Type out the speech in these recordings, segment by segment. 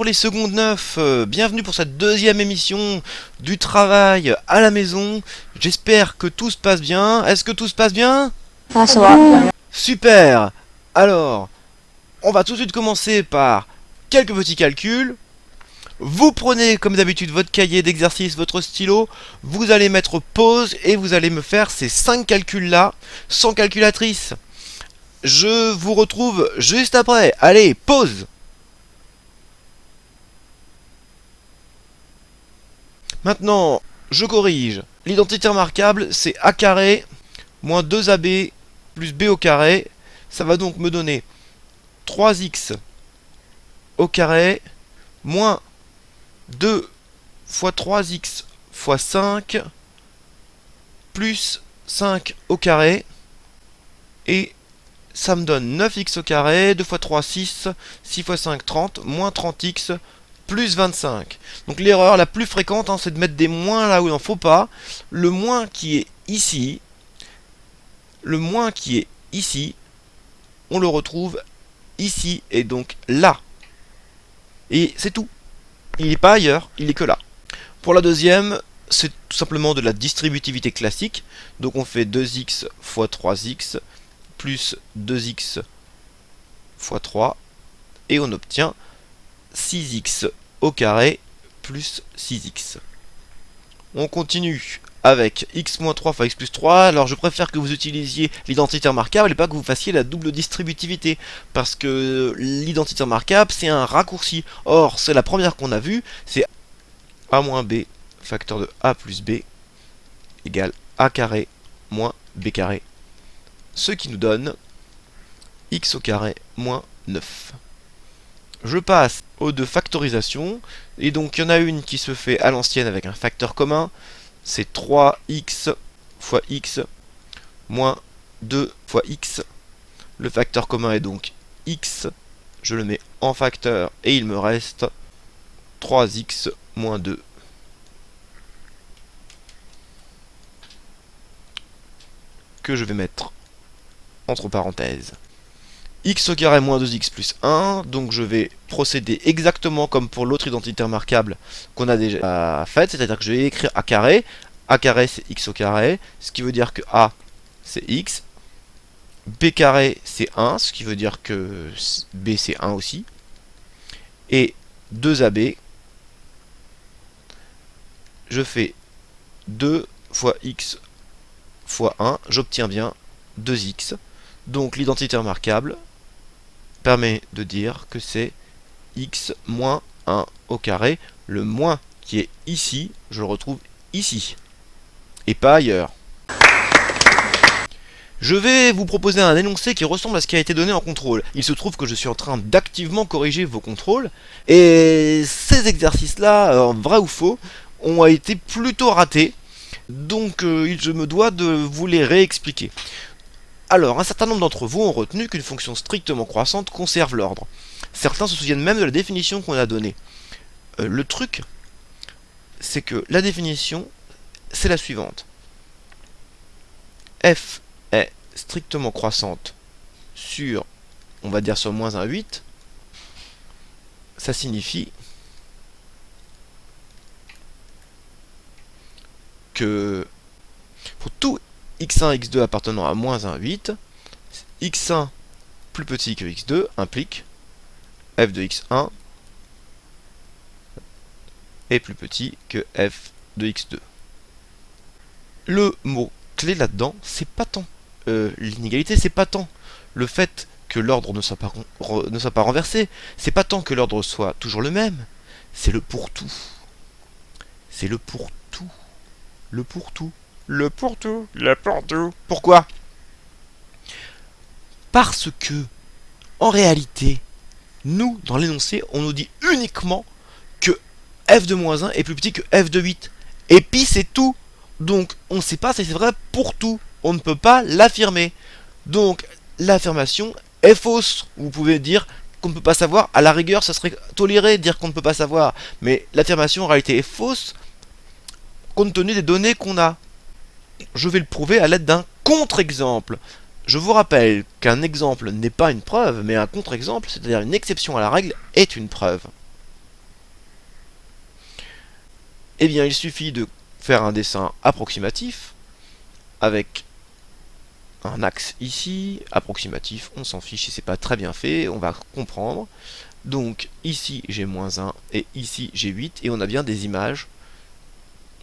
les secondes 9, bienvenue pour cette deuxième émission du travail à la maison. J'espère que tout se passe bien. Est-ce que tout se passe bien? Ah, ça va. Super. Alors, on va tout de suite commencer par quelques petits calculs. Vous prenez comme d'habitude votre cahier d'exercice, votre stylo, vous allez mettre pause et vous allez me faire ces 5 calculs là, sans calculatrice. Je vous retrouve juste après. Allez, pause. Maintenant, je corrige. L'identité remarquable, c'est a carré moins 2ab plus b au carré. Ça va donc me donner 3x au carré moins 2 fois 3x fois 5 plus 5 au carré. Et ça me donne 9x au carré, 2 fois 3, 6, 6 fois 5, 30, moins 30x plus 25. Donc l'erreur la plus fréquente, c'est de mettre des moins là où il n'en faut pas. Le moins qui est ici, on le retrouve ici et donc là. Et c'est tout. Il n'est pas ailleurs, il est que là. Pour la deuxième, c'est tout simplement de la distributivité classique. Donc on fait 2x fois 3x plus 2x fois 3 et on obtient 6x au carré plus 6x. On continue avec x moins 3 fois x plus 3. Alors je préfère que vous utilisiez l'identité remarquable et pas que vous fassiez la double distributivité. Parce que l'identité remarquable, c'est un raccourci. Or, c'est la première qu'on a vue, c'est a moins b facteur de a plus b égale a carré moins b carré. Ce qui nous donne x au carré moins 9. Je passe aux deux factorisations, et donc il y en a une qui se fait à l'ancienne avec un facteur commun, c'est 3x fois x moins 2 fois x. Le facteur commun est donc x, je le mets en facteur et il me reste 3x moins 2. Que je vais mettre entre parenthèses. X au carré moins 2x plus 1, donc je vais procéder exactement comme pour l'autre identité remarquable qu'on a déjà faite, c'est-à-dire que je vais écrire a carré c'est x au carré, ce qui veut dire que a c'est x, b carré c'est 1, ce qui veut dire que b c'est 1 aussi, et 2ab, je fais 2 fois x fois 1, j'obtiens bien 2x, donc l'identité remarquable permet de dire que c'est x moins 1 au carré. Le moins qui est ici, je le retrouve ici, et pas ailleurs. Je vais vous proposer un énoncé qui ressemble à ce qui a été donné en contrôle. Il se trouve que je suis en train d'activement corriger vos contrôles, et ces exercices-là, vrai ou faux, ont été plutôt ratés, donc je me dois de vous les réexpliquer. Alors, un certain nombre d'entre vous ont retenu qu'une fonction strictement croissante conserve l'ordre. Certains se souviennent même de la définition qu'on a donnée. Le truc, c'est que la définition, c'est la suivante. F est strictement croissante sur, on va dire sur moins 1,8. Ça signifie que pour tout x1, x2 appartenant à moins 1,8, x1 plus petit que x2 implique f de x1 est plus petit que f de x2. Le mot clé là-dedans, c'est pas tant l'inégalité, c'est pas tant le fait que l'ordre ne soit pas renversé, c'est pas tant que l'ordre soit toujours le même, c'est le pour tout. C'est le pour tout. Le pour tout. Le pour tout. Le pour tout. Pourquoi? Parce que, en réalité, nous, dans l'énoncé, on nous dit uniquement que f de moins 1 est plus petit que f de 8. Et puis c'est tout. Donc, on ne sait pas si c'est vrai pour tout. On ne peut pas l'affirmer. Donc, l'affirmation est fausse. Vous pouvez dire qu'on ne peut pas savoir. À la rigueur, ça serait toléré de dire qu'on ne peut pas savoir. Mais l'affirmation, en réalité, est fausse compte tenu des données qu'on a. Je vais le prouver à l'aide d'un contre-exemple. Je vous rappelle qu'un exemple n'est pas une preuve, mais un contre-exemple, c'est-à-dire une exception à la règle, est une preuve. Eh bien, il suffit de faire un dessin approximatif avec un axe ici, approximatif, on s'en fiche si c'est pas très bien fait, on va comprendre. Donc ici j'ai -1 et ici j'ai 8 et on a bien des images.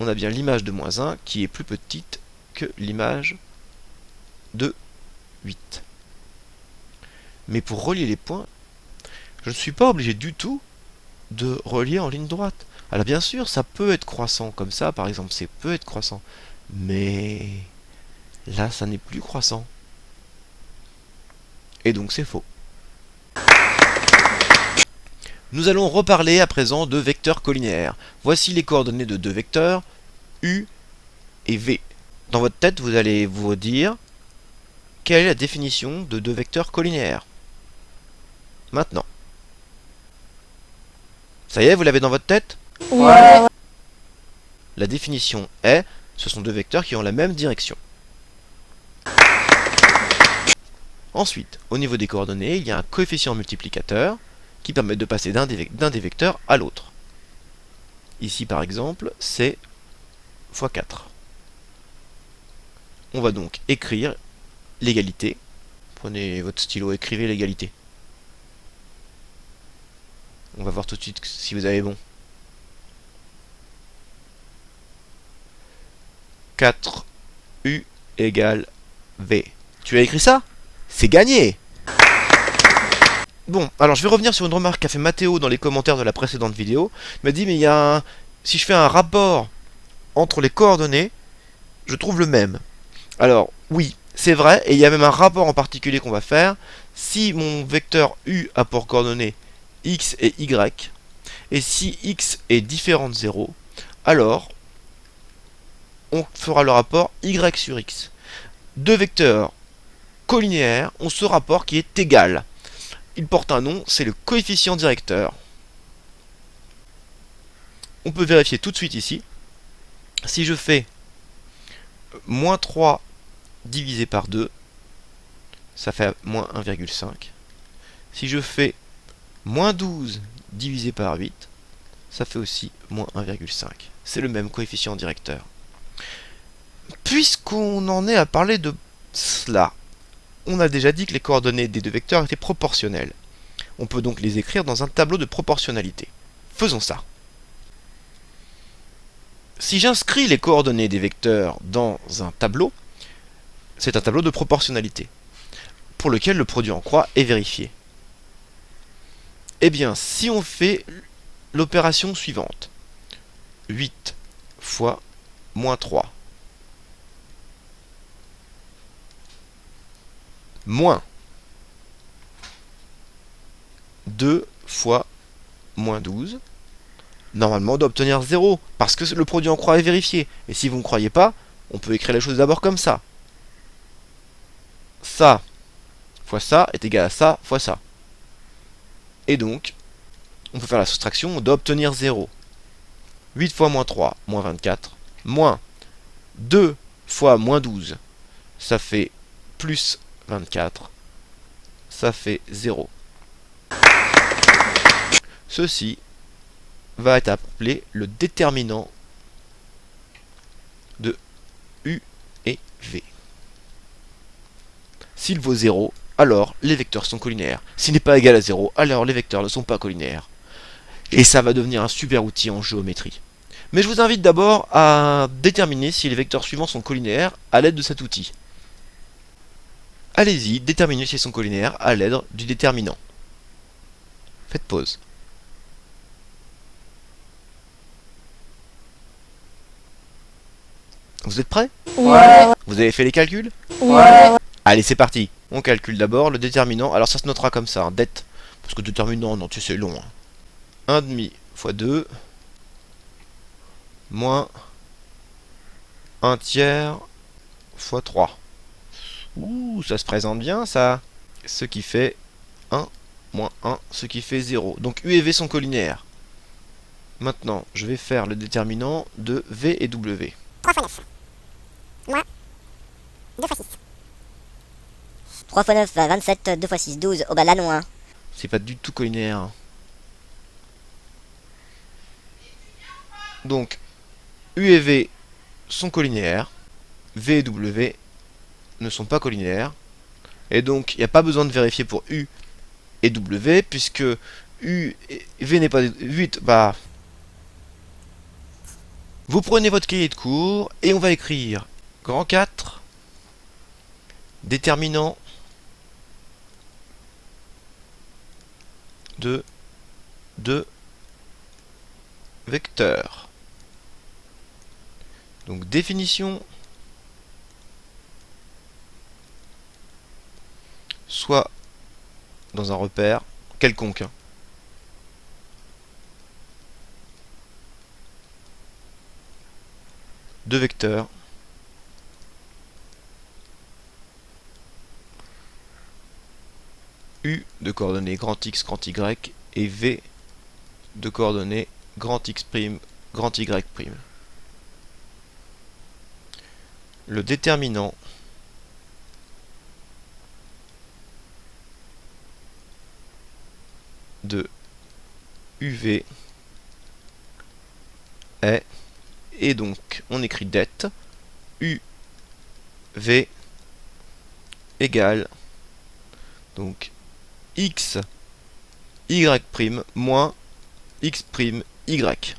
On a bien l'image de -1 qui est plus petite que l'image de 8. Mais pour relier les points, je ne suis pas obligé du tout de relier en ligne droite. Alors bien sûr, ça peut être croissant comme ça, par exemple, ça peut être croissant. Mais là, ça n'est plus croissant. Et donc c'est faux. Nous allons reparler à présent de vecteurs collinéaires. Voici les coordonnées de deux vecteurs, U et V. Dans votre tête, vous allez vous dire quelle est la définition de deux vecteurs collinéaires. Maintenant. Ça y est, vous l'avez dans votre tête? Ouais. La définition est, ce sont deux vecteurs qui ont la même direction. Ensuite, au niveau des coordonnées, il y a un coefficient multiplicateur qui permet de passer d'un des vecteurs à l'autre. Ici, par exemple, c'est x 4. On va donc écrire l'égalité. Prenez votre stylo, écrivez l'égalité. On va voir tout de suite si vous avez bon. 4U égale V. Tu as écrit ça? C'est gagné! Bon, alors je vais revenir sur une remarque qu'a fait Mathéo dans les commentaires de la précédente vidéo. Il m'a dit, mais il y a si je fais un rapport entre les coordonnées, je trouve le même. Alors, oui, c'est vrai, et il y a même un rapport en particulier qu'on va faire. Si mon vecteur U a pour coordonnées X et Y, et si X est différent de 0, alors on fera le rapport Y sur X. Deux vecteurs collinéaires ont ce rapport qui est égal. Il porte un nom, c'est le coefficient directeur. On peut vérifier tout de suite ici. Si je fais -3 divisé par 2, ça fait -1,5. Si je fais -12 divisé par 8, ça fait aussi -1,5. C'est le même coefficient directeur. Puisqu'on en est à parler de cela, on a déjà dit que les coordonnées des deux vecteurs étaient proportionnelles. On peut donc les écrire dans un tableau de proportionnalité. Faisons ça. Si j'inscris les coordonnées des vecteurs dans un tableau, c'est un tableau de proportionnalité, pour lequel le produit en croix est vérifié. Eh bien, si on fait l'opération suivante, 8 fois -3, moins 2 fois -12, normalement on doit obtenir 0, parce que le produit en croix est vérifié. Et si vous ne croyez pas, on peut écrire les choses d'abord comme ça. Ça fois ça est égal à ça fois ça. Et donc, on peut faire la soustraction, on doit obtenir 0. 8 fois -3, -24, moins 2 fois -12, ça fait plus 24, ça fait 0. Ceci va être appelé le déterminant de U et V. S'il vaut 0, alors les vecteurs sont collinéaires. S'il n'est pas égal à 0, alors les vecteurs ne sont pas collinéaires. Et ça va devenir un super outil en géométrie. Mais je vous invite d'abord à déterminer si les vecteurs suivants sont collinéaires à l'aide de cet outil. Allez-y, déterminez s'ils sont collinéaires à l'aide du déterminant. Faites pause. Vous êtes prêts? Ouais. Vous avez fait les calculs? Ouais. Allez, c'est parti. On calcule d'abord le déterminant. Alors ça se notera comme ça, det. Parce que déterminant, non, tu sais, c'est long. 1,5 fois 2, moins 1 tiers fois 3. Ouh, ça se présente bien, ça. Ce qui fait 1 moins 1, ce qui fait 0. Donc U et V sont collinéaires. Maintenant, je vais faire le déterminant de V et W. 3 fois 9. Moins 2 fois 6. 3 fois 9, 27, 2 fois 6, 12. Oh bah là non, hein. C'est pas du tout collinéaire. Donc, U et V sont colinéaires, V et W ne sont pas colinéaires, et donc il n'y a pas besoin de vérifier pour U et W, puisque U et V n'est pas... bah... Vous prenez votre cahier de cours, et on va écrire grand 4, déterminant de 2 vecteurs. Donc définition, soit dans un repère quelconque. Deux vecteurs U de coordonnées grand X, grand Y et V de coordonnées grand X', grand Y'. Le déterminant de UV est, et donc on écrit det, UV égale donc X Y' moins X' Y.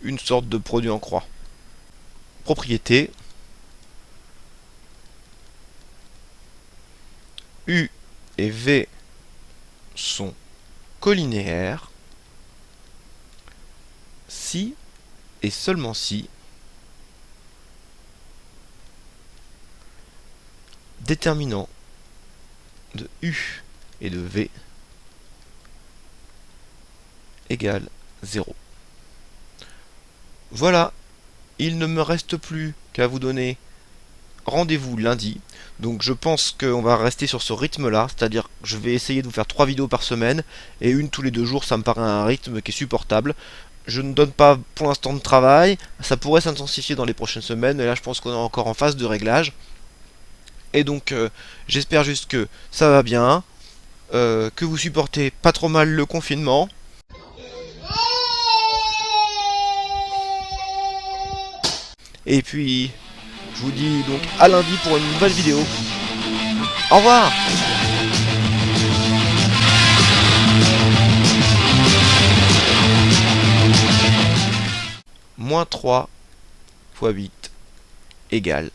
Une sorte de produit en croix. Propriété. U et V sont colinéaires si et seulement si déterminant de U et de V égale 0. Voilà, il ne me reste plus qu'à vous donner rendez-vous lundi. Donc je pense qu'on va rester sur ce rythme-là, c'est-à-dire que je vais essayer de vous faire 3 vidéos par semaine, et une tous les 2 jours, ça me paraît un rythme qui est supportable. Je ne donne pas pour l'instant de travail, ça pourrait s'intensifier dans les prochaines semaines, et là je pense qu'on est encore en phase de réglage. Et donc j'espère juste que ça va bien, que vous supportez pas trop mal le confinement. Et puis, je vous dis donc à lundi pour une nouvelle vidéo. Au revoir! Moins 3 fois 8 égale